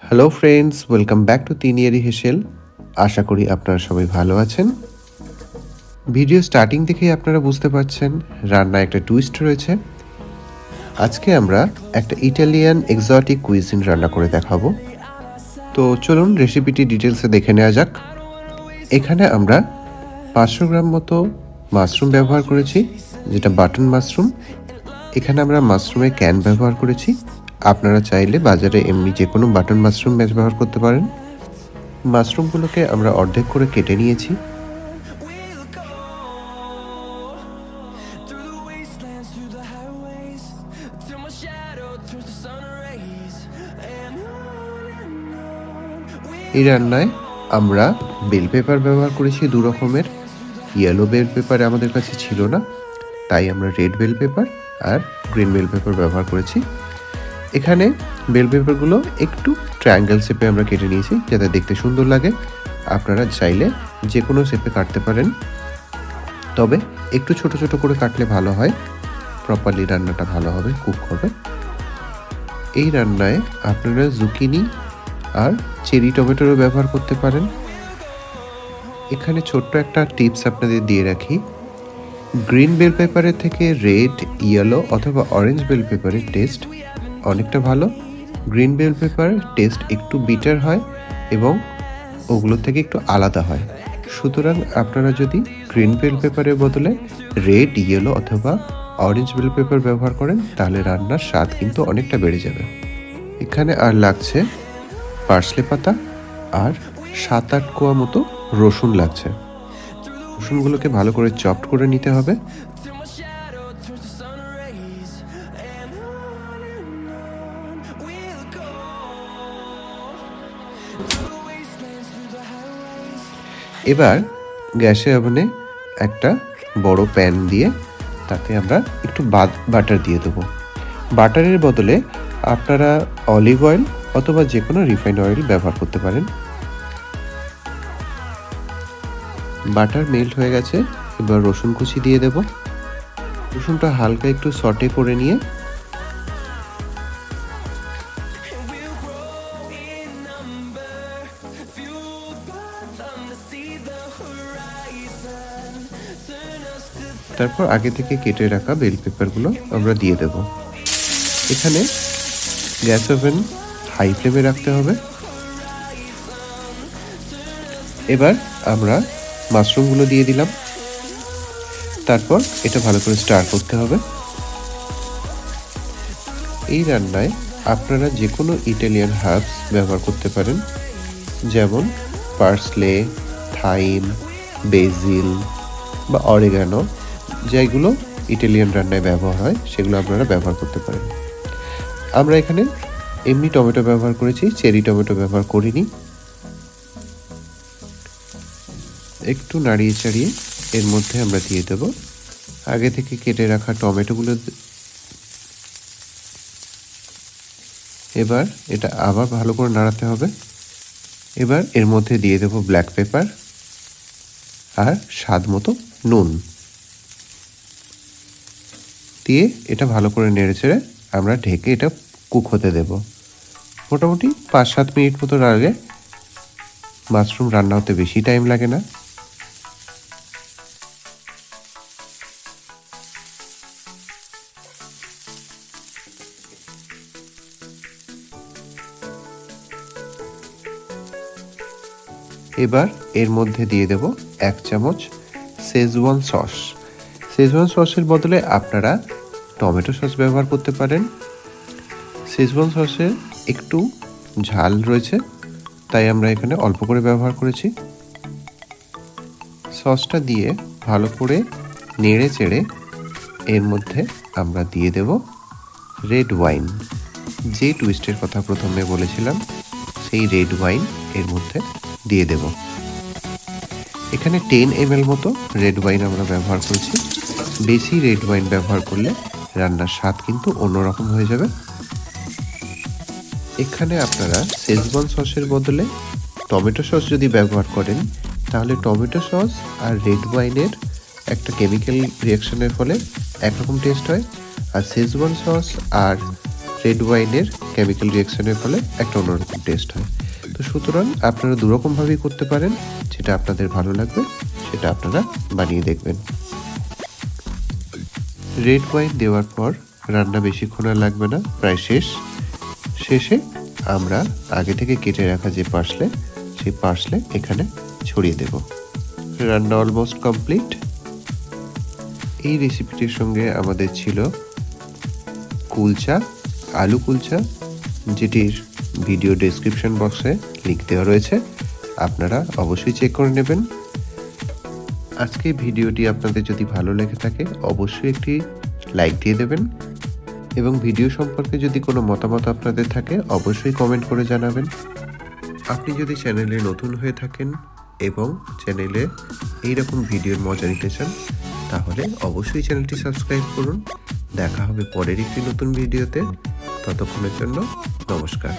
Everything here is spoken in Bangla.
Hello friends, welcome back to তিনিয়ারি হেসেল। আশা করি আপনারা সবাই ভালো আছেন। ভিডিও স্টার্টিং দেখেই আপনারা বুঝতে পারছেন রান্নায় একটা টুইস্ট রয়েছে। আজকে আমরা একটা ইটালিয়ান এক্সোটিক কুইজিন রান্না করে দেখাবো। তো চলুন রেসিপিটি ডিটেলসে দেখে নেওয়া যাক। এখানে আমরা 500 গ্রাম মতো মাশরুম ব্যবহার করেছি, যেটা বাটন মাশরুম। এখানে আমরা মাশরুমের ক্যান ব্যবহার করেছি। আপনারা চাইলে বাজারে এমনি যে কোনো বাটন মাশরুম ব্যবহার করতে পারেন। মাশরুমগুলোকে আমরা অর্ধেক করে কেটে নিয়েছি। এই রান্নায় আমরা বেল পেপার ব্যবহার করেছি 2 রকমের। ইয়েলো বেল পেপার আমাদের কাছে ছিল না, তাই আমরা রেড বেল পেপার আর গ্রিন বেল পেপার ব্যবহার করেছি। এখানে বেল পেপারগুলো একটু ট্রায়াঙ্গেল শেপে আমরা কেটে নিয়েছি, যাতে দেখতে সুন্দর লাগে। আপনারা চাইলে যে কোনো শেপে কাটতে পারেন, তবে একটু ছোট ছোট করে কাটলে ভালো হয়, প্রপারলি রান্নাটা ভালো হবে, কুক হবে। এই রান্নায় আপনারা জুকিনি আর চেরি টমেটোরও ব্যবহার করতে পারেন। এখানে ছোট্ট একটা টিপস আপনাদের দিয়ে রাখি, গ্রিন বেল পেপারের থেকে রেড, ইয়েলো অথবা অরেঞ্জ বেল পেপারের টেস্ট অনেকটা ভালো। গ্রিন বেল পেপারের টেস্ট একটু বিটার হয় এবং ওগুলোর থেকে একটু আলাদা হয়। সুতরাং আপনারা যদি গ্রিন বেল পেপারের বদলে রেড, ইয়েলো অথবা অরেঞ্জ বেল পেপার ব্যবহার করেন, তাহলে রান্নার স্বাদ কিন্তু অনেকটা বেড়ে যাবে। এখানে আর লাগছে পার্সলে পাতা আর 7-8 কোয়া মতো রসুন লাগছে। রসুনগুলোকে ভালো করে চপড করে নিতে হবে। এবার গ্যাসে ওভেনে একটা বড় প্যান দিয়ে তাতে আমরা একটু বাটার দিয়ে দেবো। বাটারের বদলে আপনারা অলিভ অয়েল অথবা যে কোনো রিফাইন্ড অয়েল ব্যবহার করতে পারেন। বাটার মেল্ট হয়ে গেছে, এবার রসুন কুচি দিয়ে দেব। রসুনটা হালকা একটু সটে করে নিয়ে তারপর আগে থেকে কেটে রাখা বেল পেপারগুলো আমরা দিয়ে দেব। এখানে গ্যাস ওভেন হাই ফ্লেমে রাখতে হবে। এবার আমরা মাশরুমগুলো দিয়ে দিলাম। তারপর এটা ভালো করে স্টার করতে হবে। এই রান্নায় আপনারা যে কোনো ইটালিয়ান হার্বস ব্যবহার করতে পারেন, যেমন পার্সলে, থাইম, বেসিল বা অরিগানো, যেগুলো ইটালিয়ান রান্নায় ব্যবহার হয় সেগুলো আপনারা ব্যবহার করতে পারেন। আমরা এখানে এমনি টমেটো ব্যবহার করেছি, চেরি টমেটো ব্যবহার করিনি। একটু নাড়িয়ে চাড়িয়ে এর মধ্যে আমরা দিয়ে দেব আগে থেকে কেটে রাখা টমেটোগুলো। এবার এটা আবার ভালো করে নাড়াতে হবে। এবার এর মধ্যে দিয়ে দেব ব্ল্যাক পেপার আর স্বাদ মতো নুন দিয়ে এটা ভালো করে নেড়ে চেড়ে আমরা ঢেকে এটা কুক হতে দেব। মোটামুটি 5-7 মিনিট মতো রাখলে মাশরুম রান্না হতে বেশি টাইম লাগে না। এবার এর মধ্যে দিয়ে দেব 1 চামচ শেজওয়ান সস। শেজওয়ান সসের বদলে আপনারা টমেটো সস ব্যবহার করতে পারেন। শেজওয়ান সসে একটু ঝাল রয়েছে, তাই আমরা এখানে অল্প করে ব্যবহার করেছি। সসটা দিয়ে ভালো করে নেড়ে চেড়ে এর মধ্যে আমরা দিয়ে দেব রেড ওয়াইন। যে টুইস্টের কথা প্রথমে বলেছিলাম, সেই রেড ওয়াইন এর মধ্যে দিয়ে দেব। এখানে 10 ml মতো রেড ওয়াইন আমরা ব্যবহার করেছি। বেশি রেড ওয়াইন ব্যবহার করলে রান্নার স্বাদ কিন্তু অন্যরকম হয়ে যাবে। এখানে আপনারা শেজওয়ান সসের বদলে টমেটো সস যদি ব্যবহার করেন, তাহলে টমেটো সস আর রেড ওয়াইনের একটা কেমিক্যাল রিয়াকশনের ফলে একরকম টেস্ট হয়, আর শেজওয়ান সস আর রেড ওয়াইনের কেমিক্যাল রিঅ্যাকশনের ফলে একটা অন্যরকম টেস্ট হয়। তো সুতরাং আপনারা দুরকমভাবেই করতে পারেন, যেটা আপনাদের ভালো লাগবে সেটা আপনারা বানিয়ে দেখবেন। রেড ওয়াইন দেওয়ার পর রান্না বেশিক্ষণ আর লাগবে না, প্রায় শেষে আমরা আগে থেকে কেটে রাখা যে পার্সলে, সেই পার্সলে এখানে ছড়িয়ে দেব। রান্না অলমোস্ট কমপ্লিট। এই রেসিপিটির সঙ্গে আমাদের ছিল কুলচা, আলু কুলচা, যেটির ভিডিও ডেসক্রিপশন বক্সে লিঙ্ক দেওয়া রয়েছে, আপনারা অবশ্যই চেক করে নেবেন। আজকে ভিডিওটি আপনাদের যদি ভালো লেগে থাকে অবশ্যই একটি লাইক দিয়ে দেবেন, এবং ভিডিও সম্পর্কে যদি কোনো মতামত আপনাদের থাকে অবশ্যই কমেন্ট করে জানাবেন। আপনি যদি চ্যানেলে নতুন হয়ে থাকেন এবং চ্যানেলে এইরকম ভিডিওর মজা নিতে চান তাহলে অবশ্যই চ্যানেলটি সাবস্ক্রাইব করুন। দেখা হবে পরের একটি নতুন ভিডিওতে। ততক্ষণের জন্য নমস্কার।